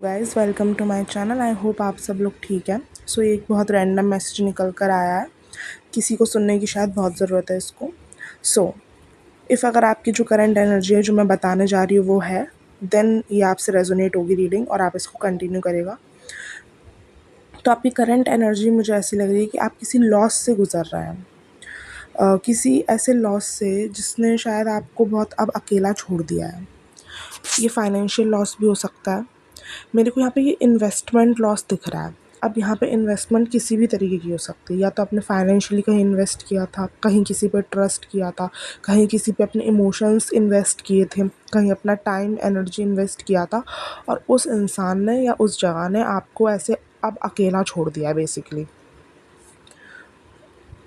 Guys welcome to my channel. I hope आप सब लोग ठीक हैं। ये एक बहुत रैंडम मैसेज निकल कर आया है, किसी को सुनने की शायद बहुत ज़रूरत है इसको। इफ़ अगर आपकी जो करंट एनर्जी है जो मैं बताने जा रही हूँ वो है, देन ये आपसे रेजोनेट होगी रीडिंग और आप इसको कंटिन्यू करेगा। तो आपकी करंट एनर्जी मुझे ऐसी लग रही है कि आप किसी लॉस से गुजर रहे हैं, किसी ऐसे लॉस से जिसने शायद आपको बहुत अब अकेला छोड़ दिया है। ये फाइनेंशियल लॉस भी हो सकता है। मेरे को यहाँ पे ये इन्वेस्टमेंट लॉस दिख रहा है। अब यहाँ पे इन्वेस्टमेंट किसी भी तरीके की हो सकती है, या तो आपने फाइनेंशियली कहीं इन्वेस्ट किया था, कहीं किसी पे ट्रस्ट किया था, कहीं किसी पे अपने इमोशंस इन्वेस्ट किए थे, कहीं अपना टाइम एनर्जी इन्वेस्ट किया था, और उस इंसान ने या उस जगह ने आपको ऐसे अब अकेला छोड़ दिया बेसिकली।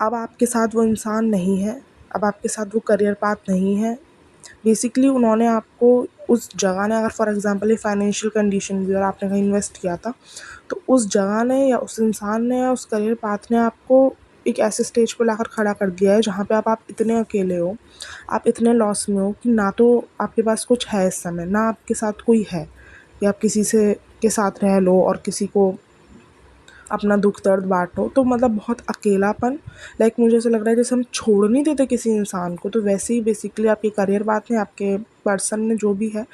अब आपके साथ वो इंसान नहीं है, अब आपके साथ वो करियर पाथ नहीं है। बेसिकली उन्होंने आपको उस जगह ने, अगर फॉर एग्जांपल ये फाइनेंशियल कंडीशन भी और आपने कहीं इन्वेस्ट किया था, तो उस जगह ने या उस इंसान ने या उस करियर पाथ ने आपको एक ऐसे स्टेज पर लाकर खड़ा कर दिया है जहाँ पे आप इतने अकेले हो, आप इतने लॉस में हो कि ना तो आपके पास कुछ है इस समय, ना आपके साथ कोई है, या आप किसी से के साथ रह लो और किसी को अपना दुख दर्द बांटो, तो मतलब बहुत अकेलापन। लाइक मुझे ऐसा लग रहा है जैसे हम छोड़ नहीं देते किसी इंसान को, तो वैसे ही बेसिकली आपके करियर बात ने, आपके पर्सन ने, जो भी है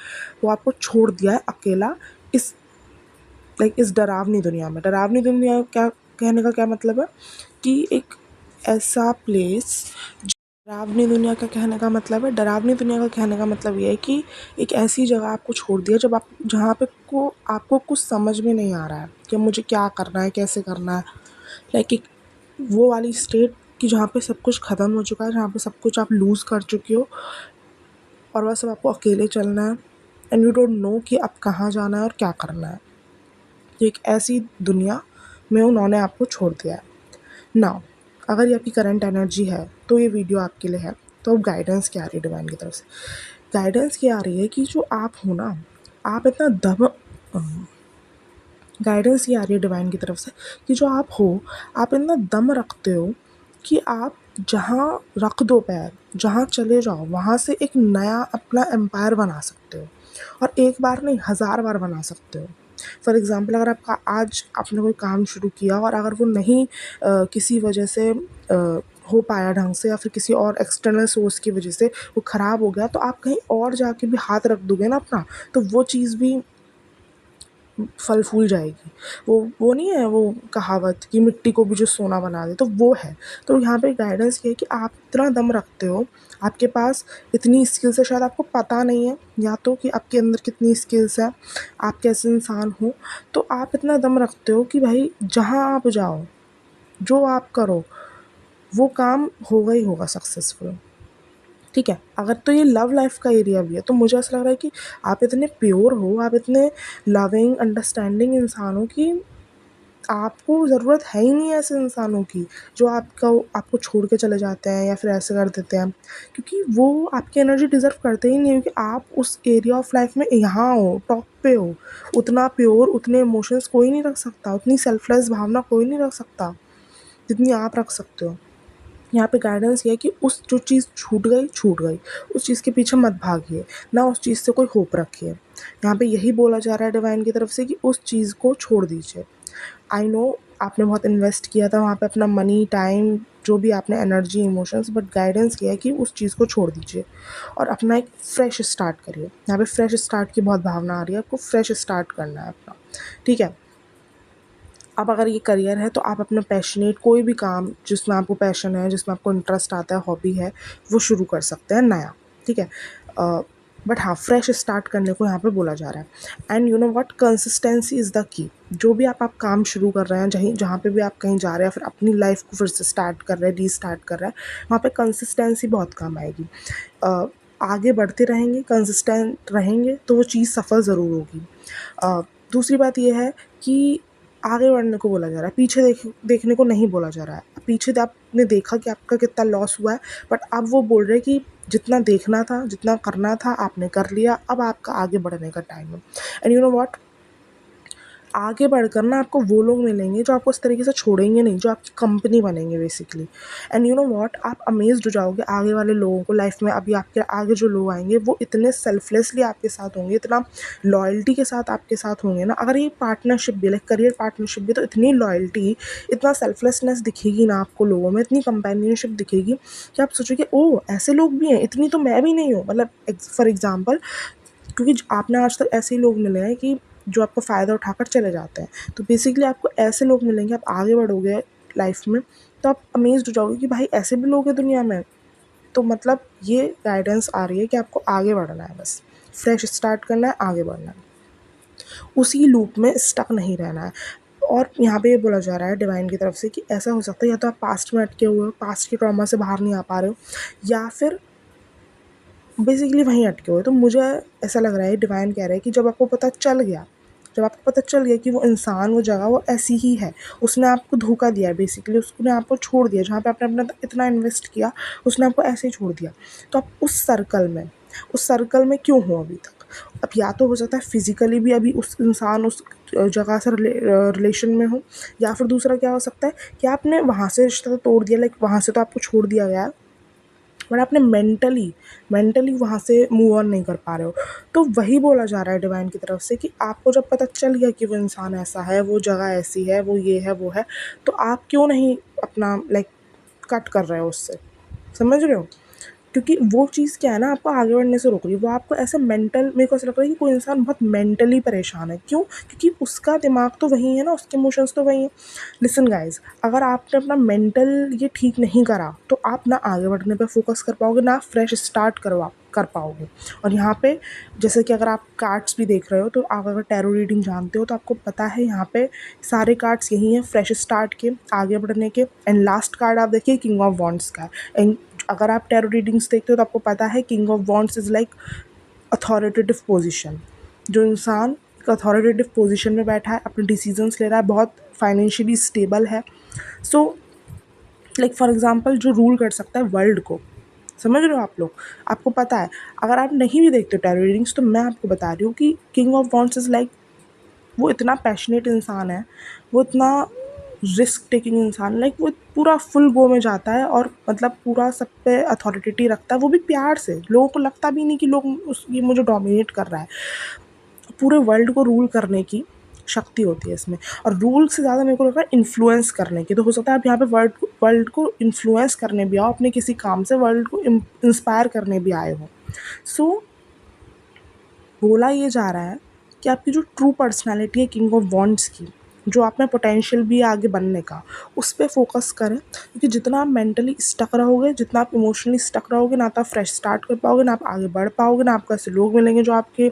वो आपको छोड़ दिया है अकेला इस इस डरावनी दुनिया में। डरावनी दुनिया क्या कहने का क्या मतलब है कि एक ऐसा प्लेस, डरावनी दुनिया का कहने का मतलब है, डरावनी दुनिया का कहने का मतलब ये है कि एक ऐसी जगह आपको छोड़ दिया जब आप जहाँ पे आपको कुछ समझ में नहीं आ रहा है कि मुझे क्या करना है, कैसे करना है। एक वो वाली स्टेट कि जहाँ पे सब कुछ ख़त्म हो चुका है, जहाँ पे सब कुछ आप लूज़ कर चुके हो और बस अब आपको अकेले चलना है, एंड यू डोंट नो कि अब कहाँ जाना है और क्या करना है। तो एक ऐसी दुनिया में उन्होंने आपको छोड़ दिया है। नाउ अगर ये आपकी करंट एनर्जी है तो ये वीडियो आपके लिए है। तो अब गाइडेंस क्या आ रही है डिवाइन की तरफ से? गाइडेंस क्या आ रही है कि जो आप हो ना, आप इतना दम गाइडेंस ये आ रही है डिवाइन की तरफ से कि जो आप हो, आप इतना दम रखते हो कि आप जहाँ रख दो पैर, जहाँ चले जाओ वहाँ से एक नया अपना एम्पायर बना सकते हो, और एक बार नहीं 1000 बार बना सकते हो। फॉर एग्ज़ाम्पल अगर आपका आज आपने कोई काम शुरू किया और अगर वो नहीं किसी वजह से हो पाया ढंग से, या फिर किसी और एक्सटर्नल सोर्स की वजह से वो ख़राब हो गया, तो आप कहीं और जाके भी हाथ रख दोगे ना अपना, तो वो चीज़ भी फल फूल जाएगी। वो नहीं है वो कहावत कि मिट्टी को भी जो सोना बना दे, तो वो है। तो यहाँ पे गाइडेंस ये है कि आप इतना दम रखते हो, आपके पास इतनी स्किल्स है, शायद आपको पता नहीं है या तो कि आपके अंदर कितनी स्किल्स है, आप कैसे इंसान हो। तो आप इतना दम रखते हो कि भाई जहाँ आप जाओ, जो आप करो, वो काम होगा ही होगा सक्सेसफुल। ठीक है, अगर तो ये लव लाइफ का एरिया भी है, तो मुझे ऐसा लग रहा है कि आप इतने प्योर हो, आप इतने लविंग अंडरस्टैंडिंग इंसान हो कि आपको ज़रूरत है ही नहीं ऐसे इंसानों की जो आपको छोड़ के चले जाते हैं या फिर ऐसे कर देते हैं, क्योंकि वो आपकी एनर्जी डिज़र्व करते ही नहीं, क्योंकि आप उस एरिया ऑफ लाइफ में यहाँ हो, टॉप पे हो। उतना प्योर, उतने इमोशंस कोई नहीं रख सकता, उतनी सेल्फलेस भावना कोई नहीं रख सकता जितनी आप रख सकते हो। यहाँ पे गाइडेंस ये है कि उस जो चीज़ छूट गई, उस चीज़ के पीछे मत भागिए, ना उस चीज़ से कोई होप रखिए। यहाँ पे यही बोला जा रहा है डिवाइन की तरफ से कि उस चीज़ को छोड़ दीजिए। आई नो आपने बहुत इन्वेस्ट किया था वहाँ पे अपना मनी, टाइम, जो भी आपने एनर्जी, इमोशंस, बट गाइडेंस ये है कि उस चीज़ को छोड़ दीजिए और अपना एक फ्रेश स्टार्ट करिए। यहाँ पे फ्रेश स्टार्ट की बहुत भावना आ रही है, आपको फ्रेश स्टार्ट करना है अपना। ठीक है, अब अगर ये करियर है तो आप अपना पैशनेट कोई भी काम जिसमें आपको पैशन है, जिसमें आपको इंटरेस्ट आता है, हॉबी है, वो शुरू कर सकते हैं नया। ठीक है, बट हाँ फ्रेश स्टार्ट करने को यहाँ पे बोला जा रहा है। And you know what, consistency is the key. जो भी आप काम शुरू कर रहे हैं, जहीं जहाँ पे भी आप कहीं जा रहे हैं, फिर अपनी लाइफ को फिर से स्टार्ट कर रहे हैं, रीस्टार्ट कर रहे हैं, वहाँ पे कंसिस्टेंसी बहुत काम आएगी। आगे बढ़ते रहेंगे, कंसिस्टेंट रहेंगे, तो वो चीज़ सफल ज़रूर होगी। दूसरी बात ये है कि आगे बढ़ने को बोला जा रहा है, पीछे देखने को नहीं बोला जा रहा है। पीछे आपने देखा कि आपका कितना लॉस हुआ है, बट अब वो बोल रहे हैं कि जितना देखना था, जितना करना था आपने कर लिया, अब आपका आगे बढ़ने का टाइम है। एंड यू नो व्हाट, आगे बढ़कर ना आपको वो लोग मिलेंगे जो आपको इस तरीके से छोड़ेंगे नहीं, जो आपकी कंपनी बनेंगे basically. And you know what, आप अमेज्ड हो जाओगे आगे वाले लोगों को लाइफ में। अभी आपके आगे जो लोग आएंगे वो इतने सेल्फलेसली आपके साथ होंगे, इतना लॉयल्टी के साथ आपके साथ होंगे ना। अगर ये पार्टनरशिप भी, लाइक करियर पार्टनरशिप भी, तो इतनी लॉयल्टी, इतना सेल्फलेसनेस दिखेगी ना आपको लोगों में, इतनी कंपेनियनशिप दिखेगी कि आप सोचोगे ओ ऐसे लोग भी हैं, इतनी तो मैं भी नहीं हूँ। मतलब फॉर एग्जाम्पल, क्योंकि आपने आज तक ऐसे ही लोग मिले हैं कि जो आपका फ़ायदा उठाकर चले जाते हैं, तो बेसिकली आपको ऐसे लोग मिलेंगे, आप आगे बढ़ोगे लाइफ में तो आप अमेज्ड हो जाओगे कि भाई ऐसे भी लोग हैं दुनिया में। तो मतलब ये गाइडेंस आ रही है कि आपको आगे बढ़ना है, बस फ्रेश स्टार्ट करना है, आगे बढ़ना है, उसी लूप में स्टक नहीं रहना है। और यहाँ पे ये बोला जा रहा है डिवाइन की तरफ से कि ऐसा हो सकता है या तो आप पास्ट में अटके हुए हो, पास्ट के ट्रॉमा से बाहर नहीं आ पा रहे हो, या फिर बेसिकली वहीं अटके हुए। तो मुझे ऐसा लग रहा है, डिवाइन कह रहा है कि जब आपको पता चल गया, जब आपको पता चल गया कि वो इंसान, वो जगह, वो ऐसी ही है, उसने आपको धोखा दिया है बेसिकली, उसने आपको छोड़ दिया, जहाँ पे आपने अपना इतना इन्वेस्ट किया उसने आपको ऐसे ही छोड़ दिया, तो आप उस सर्कल में क्यों हो अभी तक? अब या तो हो सकता है फिज़िकली भी अभी उस इंसान उस जगह से रिलेशन में हो, या फिर दूसरा क्या हो सकता है कि आपने वहाँ से रिश्ता तो तोड़ दिया, लाइक वहाँ से तो आपको छोड़ दिया गया है, बट आपने मेंटली वहाँ से मूव ऑन नहीं कर पा रहे हो। तो वही बोला जा रहा है डिवाइन की तरफ से कि आपको जब पता चल गया कि वो इंसान ऐसा है, वो जगह ऐसी है, वो ये है, वो है, तो आप क्यों नहीं अपना लाइक कट कर रहे हो उससे? समझ रहे हो? क्योंकि वो चीज़ क्या है ना, आपको आगे बढ़ने से रोक रही है। वो आपको ऐसे मेंटल, मेरे को ऐसा लगता है कि कोई इंसान बहुत मेंटली परेशान है। क्यों? क्योंकि उसका दिमाग तो वही है ना, उसके इमोशंस तो वही हैं। लिसन गाइस, अगर आपने अपना मेंटल ये ठीक नहीं करा तो आप ना आगे बढ़ने पे फोकस कर पाओगे, ना फ्रेश स्टार्ट कर पाओगे। और यहाँ पे जैसे कि अगर आप कार्ड्स भी देख रहे हो, तो आप अगर टैरो रीडिंग जानते हो तो आपको पता है यहाँ पे सारे कार्ड्स यही हैं फ्रेश स्टार्ट के, आगे बढ़ने के। एंड लास्ट कार्ड आप देखिए किंग ऑफ वॉन्ड्स का है। एंड अगर आप टैरो रीडिंग्स देखते हो तो आपको पता है king of wands is like authoritative position. जो इंसान एक अथॉरिटेटिव पोजीशन में बैठा है, अपने डिसीजंस ले रहा है, बहुत फाइनेंशियली स्टेबल है, सो लाइक फॉर एग्जांपल जो रूल कर सकता है वर्ल्ड को। समझ रहे हो आप लोग? आपको पता है, अगर आप नहीं भी देखते हो टैरो रीडिंग्स तो मैं आपको बता रही हूँ कि king of wands is like, वो इतना पैशनेट इंसान है, वो इतना रिस्क टेकिंग इंसान, लाइक वो पूरा फुल गो में जाता है और मतलब पूरा सब पे अथॉरिटी रखता है, वो भी प्यार से। लोगों को लगता भी नहीं कि लोग ये मुझे डोमिनेट कर रहा है। पूरे वर्ल्ड को रूल करने की शक्ति होती है इसमें, और रूल से ज़्यादा मेरे को लगता है इन्फ्लुएंस करने की। तो हो सकता है आप यहाँ पे वर्ल्ड को इन्फ्लुएंस करने भी आओ अपने किसी काम से, वर्ल्ड को इंस्पायर करने भी आए हो। सो बोला ये जा रहा है कि आपकी जो ट्रू पर्सनालिटी है किंग ऑफ वॉन्ड्स की, जो आप में पोटेंशियल भी है आगे बनने का, उस पर फोकस करें। क्योंकि जितना आप मेंटली स्टक रहोगे, जितना आप इमोशनली स्टक रहोगे, ना तो आप फ्रेश स्टार्ट कर पाओगे, ना आप आगे बढ़ पाओगे, ना आपको ऐसे लोग मिलेंगे जो आपके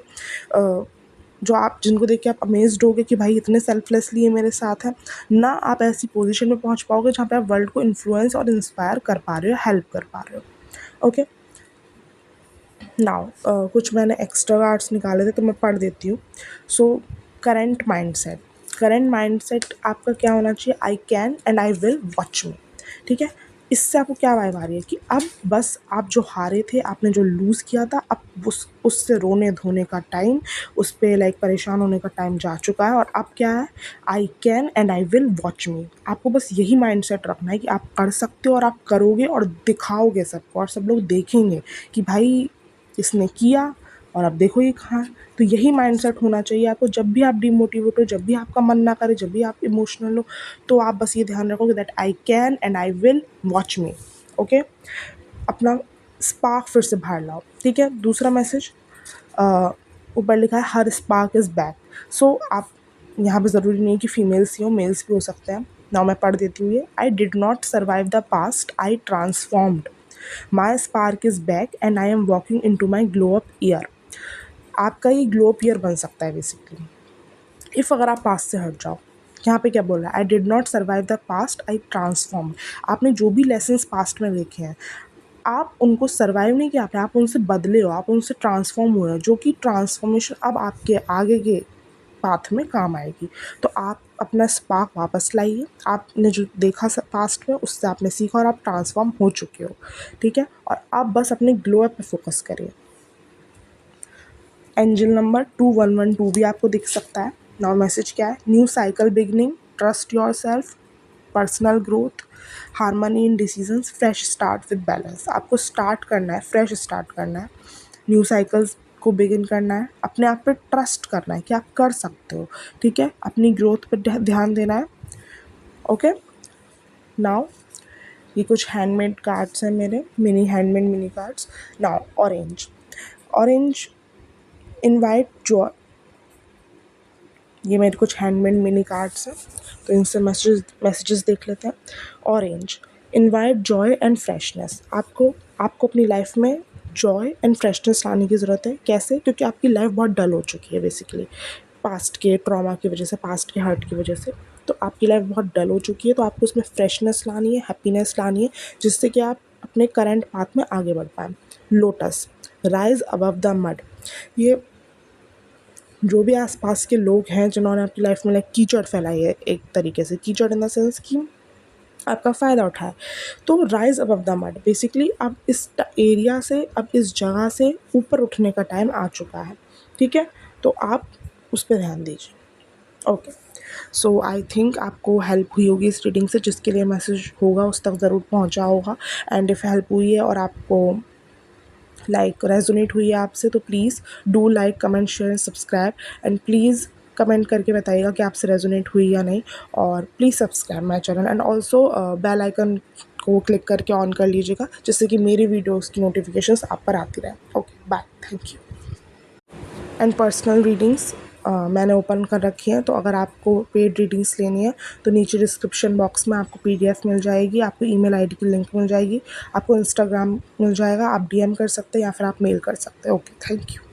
जो आप जिनको देख के आप अमेज्ड होगे कि भाई इतने सेल्फलेसली ये मेरे साथ है, ना आप ऐसी पोजीशन में पहुंच पाओगे जहाँ पे आप वर्ल्ड को इन्फ्लुएंस और इंस्पायर कर पा रहे हो, हेल्प कर पा रहे हो। ओके, नाउ कुछ मैंने एक्स्ट्रा कार्ड्स निकाले थे तो मैं पढ़ देती हूँ। सो करंट माइंडसेट आपका क्या होना चाहिए? I can and I will watch मी। ठीक है, इससे आपको क्या वाइब आ रही है कि अब बस आप जो हारे थे, आपने जो लूज़ किया था, अब उससे रोने धोने का टाइम, उस पर लाइक परेशान होने का टाइम जा चुका है। और अब क्या है? I can and I will watch मी। आपको बस यही माइंडसेट रखना है कि आप कर सकते हो और आप करोगे और दिखाओगे सबको, और सब लोग देखेंगे कि भाई इसने किया और अब देखो ये कहाँ है। तो यही माइंडसेट होना चाहिए आपको। जब भी आप डिमोटिवेट हो, जब भी आपका मन ना करे, जब भी आप इमोशनल हो, तो आप बस ये ध्यान रखोगे that I can and I will watch me. Okay, अपना स्पार्क फिर से बाहर लाओ। ठीक है, दूसरा मैसेज ऊपर लिखा है हर स्पार्क इज़ बैक। सो आप यहाँ पे ज़रूरी नहीं कि फीमेल्स ही हो, मेल्स भी हो सकते हैं। नाउ मैं पढ़ देती हूँ ये। I did not survive the past, I transformed. My spark is back and I am walking in to my glow up year. आपका ये ग्लो अप ईयर बन सकता है बेसिकली, इफ़ अगर आप पास्ट से हट जाओ। यहाँ पे क्या बोल रहा है? आई did not survive the past, I transform. आपने जो भी लेसन्स पास्ट में देखे हैं, आप उनको सर्वाइव नहीं किया आपने, आप उनसे बदले हो, आप उनसे ट्रांसफॉर्म हुए हो, जो कि ट्रांसफॉर्मेशन अब आपके आगे के पाथ में काम आएगी। तो आप अपना स्पार्क वापस लाइए। आपने जो देखा पास्ट में, उससे आपने सीखा और आप ट्रांसफॉर्म हो चुके हो। ठीक है, और आप बस अपने ग्लो अप पे फोकस करिए। एंजल नंबर 2112 भी आपको दिख सकता है। नाउ मैसेज क्या है? New cycle beginning, trust your self, personal growth, harmony in decisions, fresh start with balance. आपको स्टार्ट करना है, फ्रेश स्टार्ट करना है, न्यू साइकिल्स को बिगिन करना है, अपने आप पे ट्रस्ट करना है कि आप कर सकते हो, ठीक है, अपनी ग्रोथ पे ध्यान देना है। ओके, नाउ ये कुछ हैंडमेड कार्ड्स हैं मेरे, handmade mini cards. Now orange, orange invite Joy, ये मेरे कुछ हैंडमेड मिनी कार्ड्स हैं, तो इनसे मैसेजेस देख लेते हैं। Orange, invite Joy and freshness. आपको अपनी लाइफ में जॉय एंड फ्रेशनेस लाने की ज़रूरत है। कैसे? क्योंकि आपकी लाइफ बहुत डल हो चुकी है बेसिकली, पास्ट के ट्रॉमा की वजह से, पास्ट के हर्ट की वजह से। तो आपकी लाइफ बहुत डल हो चुकी है, तो आपको उसमें फ्रेशनेस लानी है, हैप्पीनेस लानी है, जिससे कि आप अपने करंट पाथ में आगे बढ़ पाएँ। Lotus, rise above the mud, ये जो भी आसपास के लोग हैं जिन्होंने आपकी लाइफ में लाइक कीचड़ फैलाई है, एक तरीके से कीचड़ इन द सेंस कि आपका फ़ायदा उठाए, तो rise above the mud, basically अब इस एरिया से, अब इस जगह से ऊपर उठने का टाइम आ चुका है, ठीक है, तो आप उस पर ध्यान दीजिए। ओके, सो आई थिंक आपको हेल्प हुई होगी इस रीडिंग से, जिसके लिए मैसेज होगा उस तक ज़रूर पहुंचा होगा। एंड इफ़ हेल्प हुई है और आपको लाइक रेजोनेट हुई है आपसे, तो please do like, comment, share and subscribe. And please comment करके बताइएगा कि आपसे रेजोनेट हुई या नहीं, और please subscribe my channel, and also bell icon को क्लिक करके ऑन कर लीजिएगा, जिससे कि मेरी वीडियोज़ की नोटिफिकेशंस आप पर आती रहे। Okay, bye, thank you. And personal readings मैंने ओपन कर रखी हैं, तो अगर आपको पेड रीडिंग्स लेनी है तो नीचे डिस्क्रिप्शन बॉक्स में आपको PDF मिल जाएगी, आपको ईमेल ID की लिंक मिल जाएगी, आपको इंस्टाग्राम मिल जाएगा, आप DM कर सकते हैं या फिर आप मेल कर सकते हैं। Okay, thank you.